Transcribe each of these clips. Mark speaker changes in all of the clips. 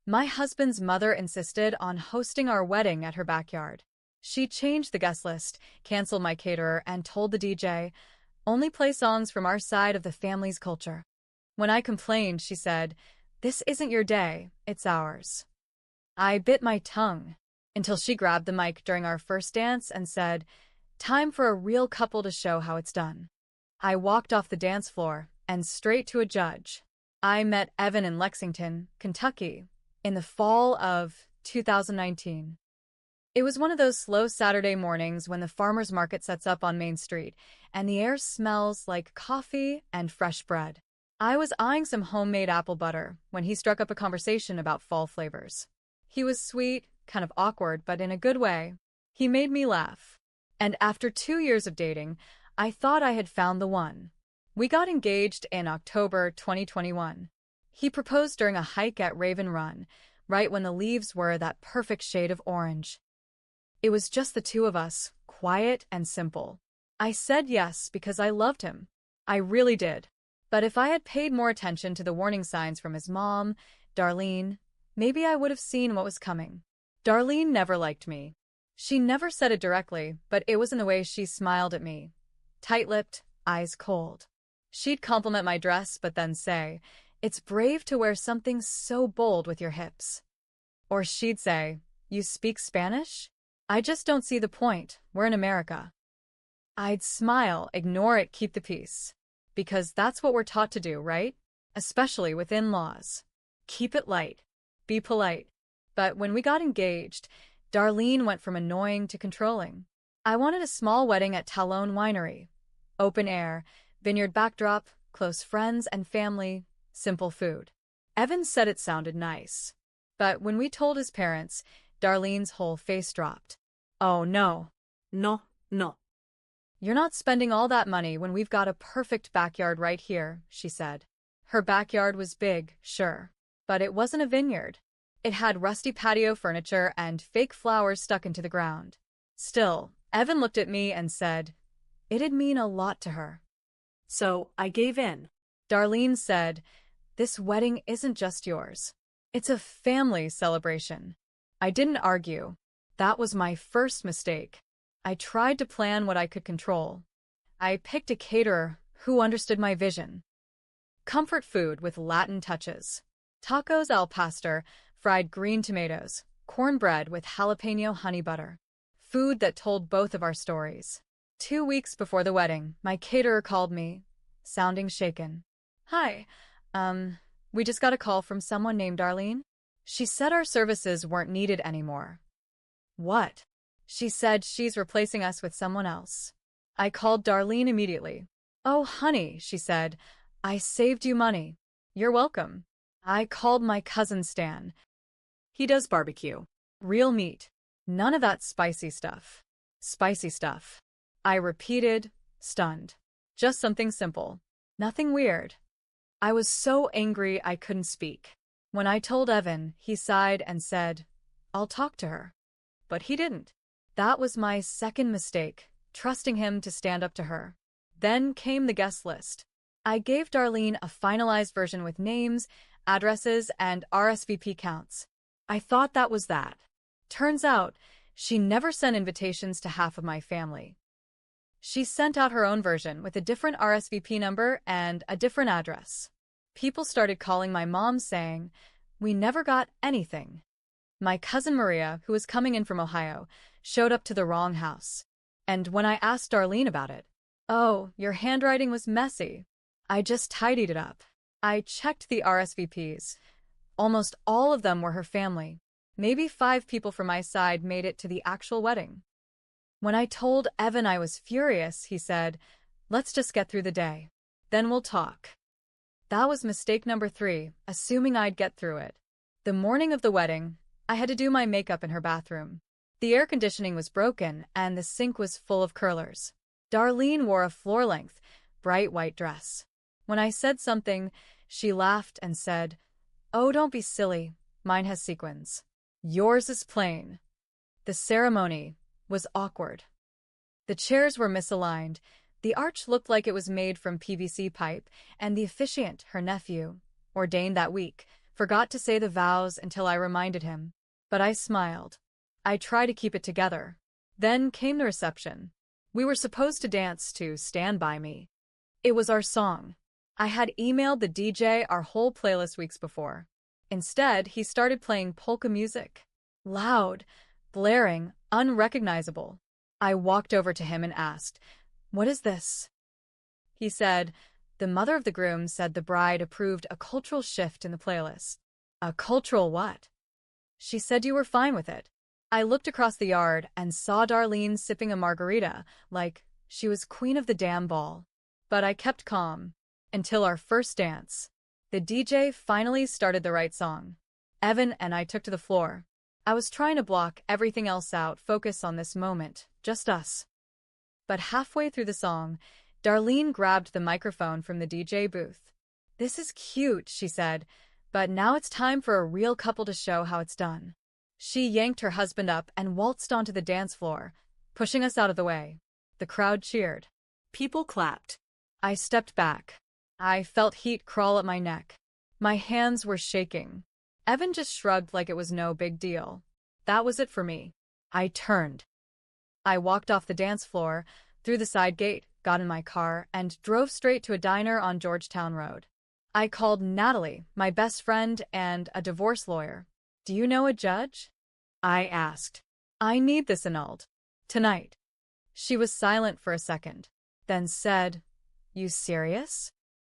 Speaker 1: My husband's mother insisted on hosting our wedding at her backyard. She changed the guest list, canceled my caterer, and told the DJ, only play songs from our side of the family's culture. When I complained, she said, this isn't your day, it's ours. I bit my tongue until she grabbed the mic during our first dance and said, time for a real couple to show how it's done. I walked off the dance floor and straight to a judge. I met Evan in Lexington, Kentucky, in the fall of 2019. It was one of those slow Saturday mornings when the farmer's market sets up on Main Street and the air smells like coffee and fresh bread. I was eyeing some homemade apple butter when he struck up a conversation about fall flavors. He was sweet, kind of awkward, but in a good way. He made me laugh. And after 2 years of dating, I thought I had found the one. We got engaged in October 2021. He proposed during a hike at Raven Run, right when the leaves were that perfect shade of orange. It was just the two of us, quiet and simple. I said yes because I loved him. I really did. But if I had paid more attention to the warning signs from his mom, Darlene, maybe I would have seen what was coming. Darlene never liked me. She never said it directly, but it was in the way she smiled at me. Tight-lipped, eyes cold. She'd compliment my dress but then say, it's brave to wear something so bold with your hips. Or she'd say, you speak Spanish? I just don't see the point. We're in America. I'd smile, ignore it, keep the peace. Because that's what we're taught to do, right? Especially with in-laws. Keep it light. Be polite. But when we got engaged, Darlene went from annoying to controlling. I wanted a small wedding at Talone Winery. Open air, vineyard backdrop, close friends and family, simple food. Evan said it sounded nice. But when we told his parents, Darlene's whole face dropped. Oh no.
Speaker 2: No, no.
Speaker 1: You're not spending all that money when we've got a perfect backyard right here, she said. Her backyard was big, sure. But it wasn't a vineyard. It had rusty patio furniture and fake flowers stuck into the ground. Still, Evan looked at me and said, it'd mean a lot to her.
Speaker 2: So I gave in.
Speaker 1: Darlene said, this wedding isn't just yours. It's a family celebration. I didn't argue. That was my first mistake. I tried to plan what I could control. I picked a caterer who understood my vision. Comfort food with Latin touches. Tacos al pastor, fried green tomatoes, cornbread with jalapeno honey butter. Food that told both of our stories. 2 weeks before the wedding, my caterer called me, sounding shaken. Hi, we just got a call from someone named Darlene. She said our services weren't needed anymore. What? She said she's replacing us with someone else. I called Darlene immediately. Oh, honey, she said, I saved you money. You're welcome. I called my cousin Stan.
Speaker 2: He does barbecue.
Speaker 1: Real meat. None of that spicy stuff. Spicy stuff. I repeated, stunned. Just something simple. Nothing weird. I was so angry I couldn't speak. When I told Evan, he sighed and said, I'll talk to her. But he didn't. That was my second mistake, trusting him to stand up to her. Then came the guest list. I gave Darlene a finalized version with names, addresses, and RSVP counts. I thought that was that. Turns out, she never sent invitations to half of my family. She sent out her own version with a different RSVP number and a different address. People started calling my mom saying, we never got anything. My cousin Maria, who was coming in from Ohio, showed up to the wrong house. And when I asked Darlene about it, oh, your handwriting was messy. I just tidied it up. I checked the RSVPs. Almost all of them were her family. Maybe 5 people from my side made it to the actual wedding. When I told Evan I was furious, he said, let's just get through the day. Then we'll talk. That was mistake number 3, assuming I'd get through it. The morning of the wedding, I had to do my makeup in her bathroom. The air conditioning was broken and the sink was full of curlers. Darlene wore a floor-length, bright white dress. When I said something, she laughed and said, oh, don't be silly. Mine has sequins. Yours is plain. The ceremony was awkward. The chairs were misaligned. The arch looked like it was made from PVC pipe, and the officiant, her nephew, ordained that week, Forgot to say the vows until I reminded him. But I smiled. I tried to keep it together. Then came the reception. We were supposed to dance to Stand By Me. It was our song. I had emailed the DJ our whole playlist weeks before. Instead, he started playing polka music. Loud, blaring, unrecognizable. I walked over to him and asked, "What is this?" He said, "The mother of the groom said the bride approved a cultural shift in the playlist." "A cultural what?" "She said you were fine with it." I looked across the yard and saw Darlene sipping a margarita like she was queen of the damn ball. But I kept calm. Until our first dance. The DJ finally started the right song. Evan and I took to the floor. I was trying to block everything else out, focus on this moment, just us. But halfway through the song, Darlene grabbed the microphone from the DJ booth. "This is cute," she said, "but now it's time for a real couple to show how it's done." She yanked her husband up and waltzed onto the dance floor, pushing us out of the way. The crowd cheered.
Speaker 2: People clapped.
Speaker 1: I stepped back. I felt heat crawl up my neck. My hands were shaking. Evan just shrugged like it was no big deal. That was it for me. I turned. I walked off the dance floor, through the side gate, got in my car, and drove straight to a diner on Georgetown Road. I called Natalie, my best friend and a divorce lawyer. "Do you know a judge?" I asked. "I need this annulled. Tonight." She was silent for a second, then said, "You serious?"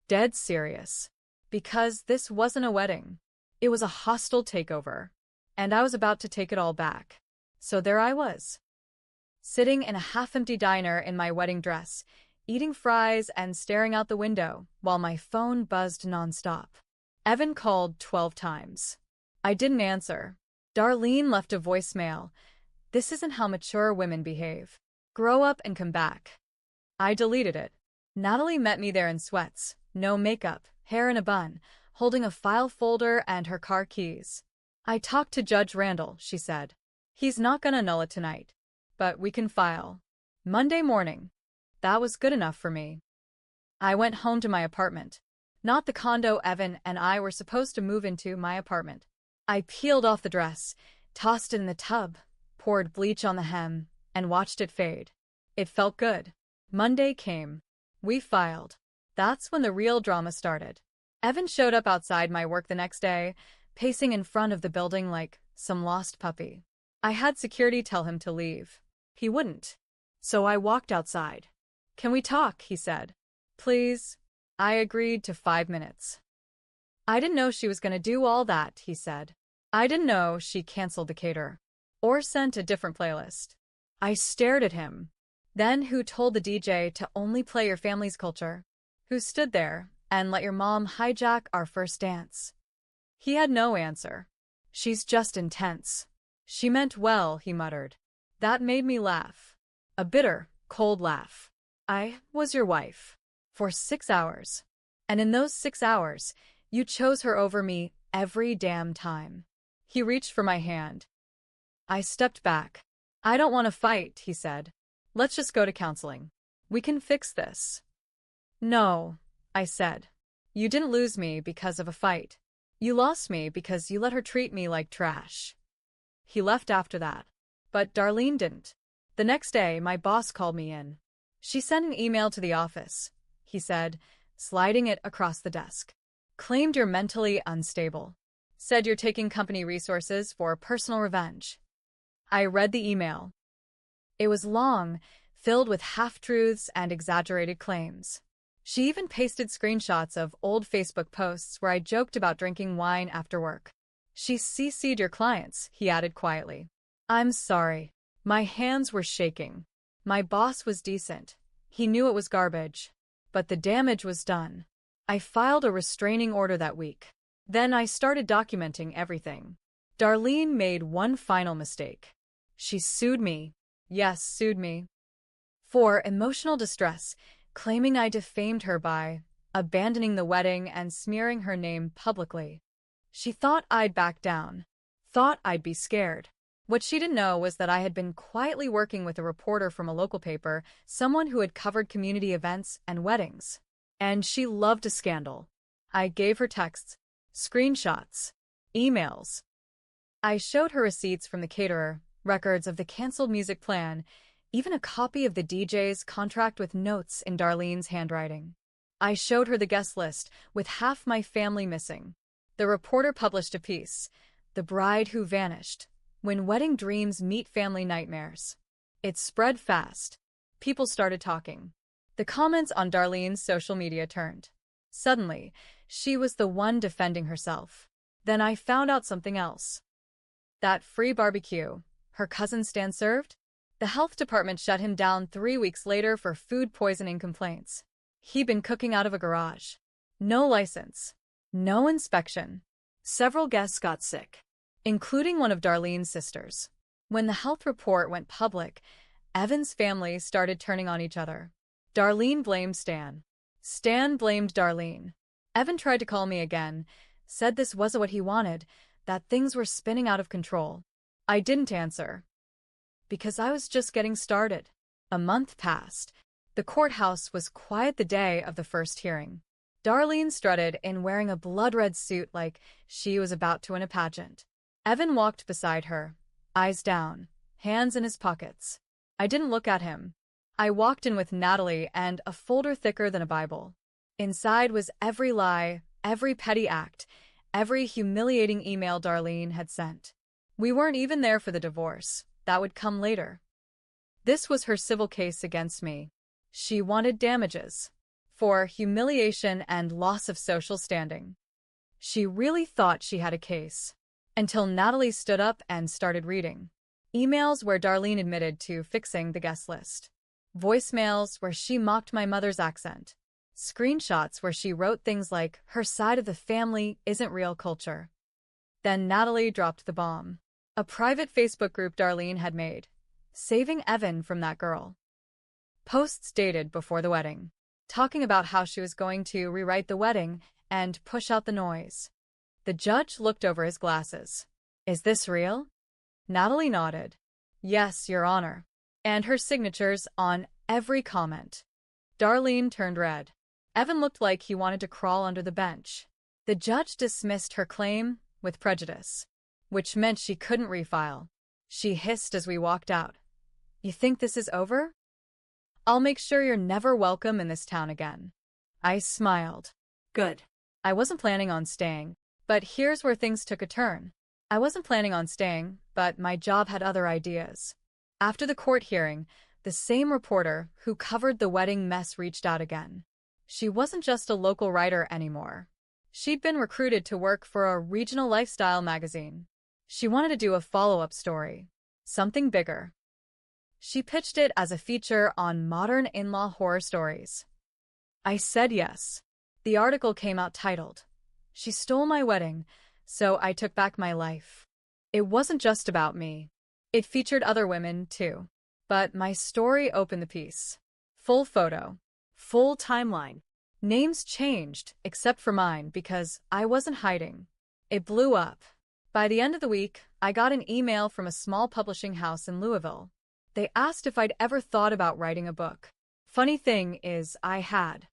Speaker 1: "Dead serious. Because this wasn't a wedding. It was a hostile takeover. And I was about to take it all back. So there I was, sitting in a half-empty diner in my wedding dress, eating fries and staring out the window while my phone buzzed nonstop. Evan called 12 times. I didn't answer. Darlene left a voicemail. "This isn't how mature women behave. Grow up and come back." I deleted it. Natalie met me there in sweats, no makeup, hair in a bun, holding a file folder and her car keys. "I talked to Judge Randall," she said. "He's not gonna annul it tonight. But we can file Monday morning." That was good enough for me. I went home to my apartment. Not the condo Evan and I were supposed to move into, my apartment. I peeled off the dress, tossed it in the tub, poured bleach on the hem, and watched it fade. It felt good. Monday came. We filed. That's when the real drama started. Evan showed up outside my work the next day, pacing in front of the building like some lost puppy. I had security tell him to leave. He wouldn't. So I walked outside. "Can we talk?" he said. "Please." I agreed to 5 minutes. "I didn't know she was going to do all that," he said. "I didn't know she canceled the caterer. Or sent a different playlist." I stared at him. "Then who told the DJ to only play your family's culture? Who stood there and let your mom hijack our first dance?" He had no answer. "She's just intense." "She meant well," he muttered. That made me laugh. A bitter, cold laugh. "I was your wife. For 6 hours. And in those 6 hours, you chose her over me every damn time." He reached for my hand. I stepped back. "I don't want to fight," he said. "Let's just go to counseling. We can fix this." "No," I said. "You didn't lose me because of a fight. You lost me because you let her treat me like trash." He left after that. But Darlene didn't. The next day, my boss called me in. "She sent an email to the office," he said, sliding it across the desk. "Claimed you're mentally unstable. Said you're taking company resources for personal revenge." I read the email. It was long, filled with half-truths and exaggerated claims. She even pasted screenshots of old Facebook posts where I joked about drinking wine after work. "She CC'd your clients," he added quietly. "I'm sorry." My hands were shaking. My boss was decent. He knew it was garbage. But the damage was done. I filed a restraining order that week. Then I started documenting everything. Darlene made one final mistake. She sued me. Yes, sued me. For emotional distress, claiming I defamed her by abandoning the wedding and smearing her name publicly. She thought I'd back down. Thought I'd be scared. What she didn't know was that I had been quietly working with a reporter from a local paper, someone who had covered community events and weddings. And she loved a scandal. I gave her texts. screenshots, emails. I showed her receipts from the caterer, records of the canceled music plan, even a copy of the DJ's contract with notes in Darlene's handwriting. I showed her the guest list, with half my family missing. The reporter published a piece, "The Bride Who Vanished: When Wedding Dreams Meet Family Nightmares." It spread fast. People started talking. The comments on Darlene's social media turned. Suddenly, she was the one defending herself. Then I found out something else. That free barbecue her cousin Stan served? The health department shut him down 3 weeks later for food poisoning complaints. He'd been cooking out of a garage. No license. No inspection.
Speaker 2: Several guests got sick,
Speaker 1: Including one of Darlene's sisters. When the health report went public, Evan's family started turning on each other. Darlene blamed Stan. Stan blamed Darlene. Evan tried to call me again, said this wasn't what he wanted, that things were spinning out of control. I didn't answer. Because I was just getting started. A month passed. The courthouse was quiet the day of the first hearing. Darlene strutted in wearing a blood-red suit like she was about to win a pageant. Evan walked beside her, eyes down, hands in his pockets. I didn't look at him. I walked in with Natalie and a folder thicker than a Bible. Inside was every lie, every petty act, every humiliating email Darlene had sent. We weren't even there for the divorce. That would come later. This was her civil case against me. She wanted damages for humiliation and loss of social standing. She really thought she had a case. Until Natalie stood up and started reading. Emails where Darlene admitted to fixing the guest list. Voicemails where she mocked my mother's accent. Screenshots where she wrote things like, "Her side of the family isn't real culture." Then Natalie dropped the bomb. A private Facebook group Darlene had made, saving Evan from that girl. Posts dated before the wedding, talking about how she was going to rewrite the wedding and push out the noise. The judge looked over his glasses. "Is this real?" Natalie nodded. "Yes, Your Honor." And her signatures on every comment. Darlene turned red. Evan looked like he wanted to crawl under the bench. The judge dismissed her claim with prejudice, which meant she couldn't refile. She hissed as we walked out. "You think this is over? I'll make sure you're never welcome in this town again." I smiled.
Speaker 2: Good.
Speaker 1: I wasn't planning on staying, but here's where things took a turn. I wasn't planning on staying, but my job had other ideas. After the court hearing, the same reporter who covered the wedding mess reached out again. She wasn't just a local writer anymore. She'd been recruited to work for a regional lifestyle magazine. She wanted to do a follow-up story, something bigger. She pitched it as a feature on modern in-law horror stories. I said yes. The article came out titled, "She Stole My Wedding, So I Took Back My Life." It wasn't just about me. It featured other women, too. But my story opened the piece. Full photo.
Speaker 2: Full timeline.
Speaker 1: Names changed, except for mine, because I wasn't hiding. It blew up. By the end of the week, I got an email from a small publishing house in Louisville. They asked if I'd ever thought about writing a book. Funny thing is, I had.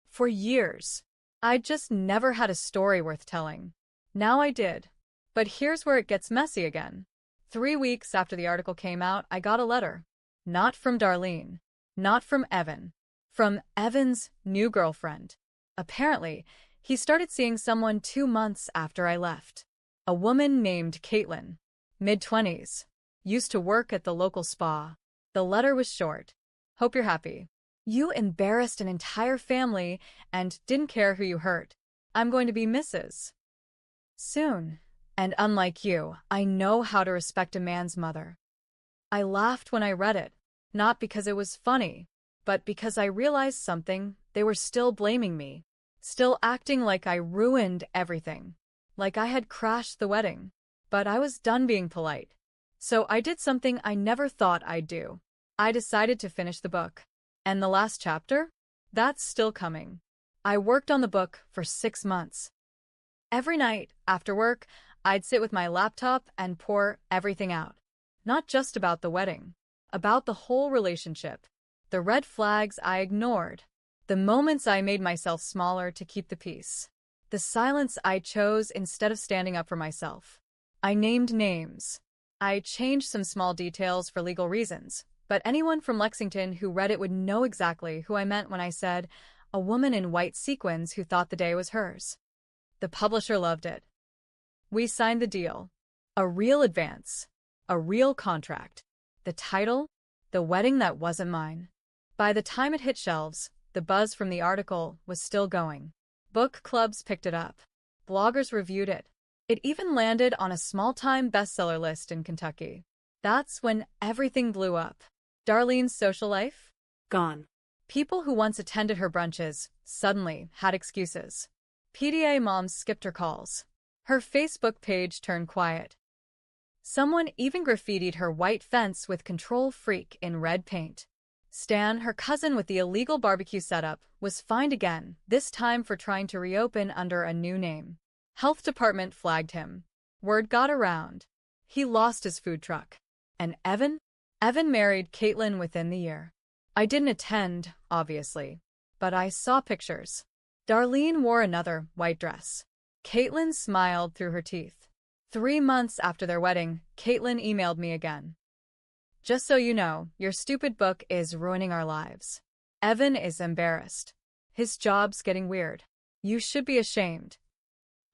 Speaker 1: For years. I'd just never had a story worth telling. Now I did. But here's where it gets messy again. 3 weeks after the article came out, I got a letter. Not from Darlene. Not from Evan. From Evan's new girlfriend. Apparently, he started seeing someone 2 months after I left. A woman named Caitlin. Mid-20s. Used to work at the local spa. The letter was short. "Hope you're happy. You embarrassed an entire family and didn't care who you hurt. I'm going to be Mrs. soon. And unlike you, I know how to respect a man's mother." I laughed when I read it, not because it was funny, but because I realized something. They were still blaming me, still acting like I ruined everything, like I had crashed the wedding. But I was done being polite. So I did something I never thought I'd do. I decided to finish the book. And the last chapter? That's still coming. I worked on the book for 6 months. Every night, after work, I'd sit with my laptop and pour everything out. Not just about the wedding. About the whole relationship. The red flags I ignored. The moments I made myself smaller to keep the peace. The The silence I chose instead of standing up for myself. I named names. I changed some small details for legal reasons, but anyone from Lexington who read it would know exactly who I meant when I said, a woman in white sequins who thought the day was hers. The publisher loved it. We signed the deal. A real advance. A real contract. The title? The Wedding That Wasn't Mine. By the time it hit shelves, the buzz from the article was still going. Book clubs picked it up. Bloggers reviewed it. It even landed on a small-time bestseller list in Kentucky. That's when everything blew up. Darlene's social life?
Speaker 2: Gone.
Speaker 1: People who once attended her brunches suddenly had excuses. PTA moms skipped her calls. Her Facebook page turned quiet. Someone even graffitied her white fence with "Control Freak" in red paint. Stan, her cousin with the illegal barbecue setup, was fined again, this time for trying to reopen under a new name. Health department flagged him. Word got around. He lost his food truck. And Evan? Evan married Caitlin within the year. I didn't attend, obviously, but I saw pictures. Darlene wore another white dress. Caitlin smiled through her teeth. 3 months after their wedding, Caitlin emailed me again. Just so you know, your stupid book is ruining our lives. Evan is embarrassed. His job's getting weird. You should be ashamed.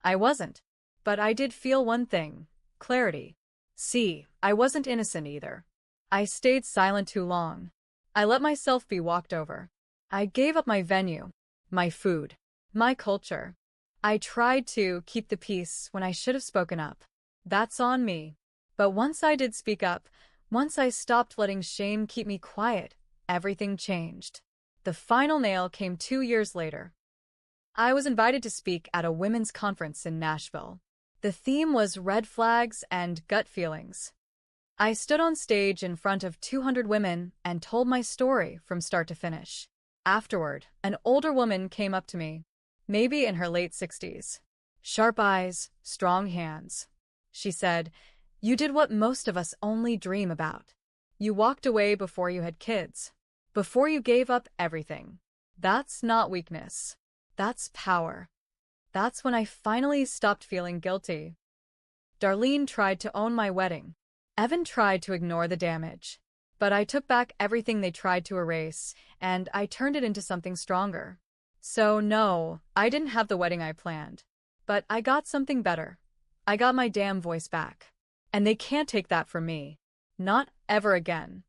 Speaker 1: I wasn't. But I did feel one thing. Clarity. See, I wasn't innocent either. I stayed silent too long. I let myself be walked over. I gave up my venue, my food, my culture. I tried to keep the peace when I should have spoken up. That's on me. But once I did speak up, once I stopped letting shame keep me quiet, everything changed. The final nail came 2 years later. I was invited to speak at a women's conference in Nashville. The theme was red flags and gut feelings. I stood on stage in front of 200 women and told my story from start to finish. Afterward, an older woman came up to me, maybe in her late 60s. Sharp eyes, strong hands. She said, "You did what most of us only dream about. You walked away before you had kids, before you gave up everything. That's not weakness. That's power." That's when I finally stopped feeling guilty. Darlene tried to own my wedding. Evan tried to ignore the damage. But I took back everything they tried to erase, and I turned it into something stronger. So no, I didn't have the wedding I planned. But I got something better. I got my damn voice back. And they can't take that from me. Not ever again.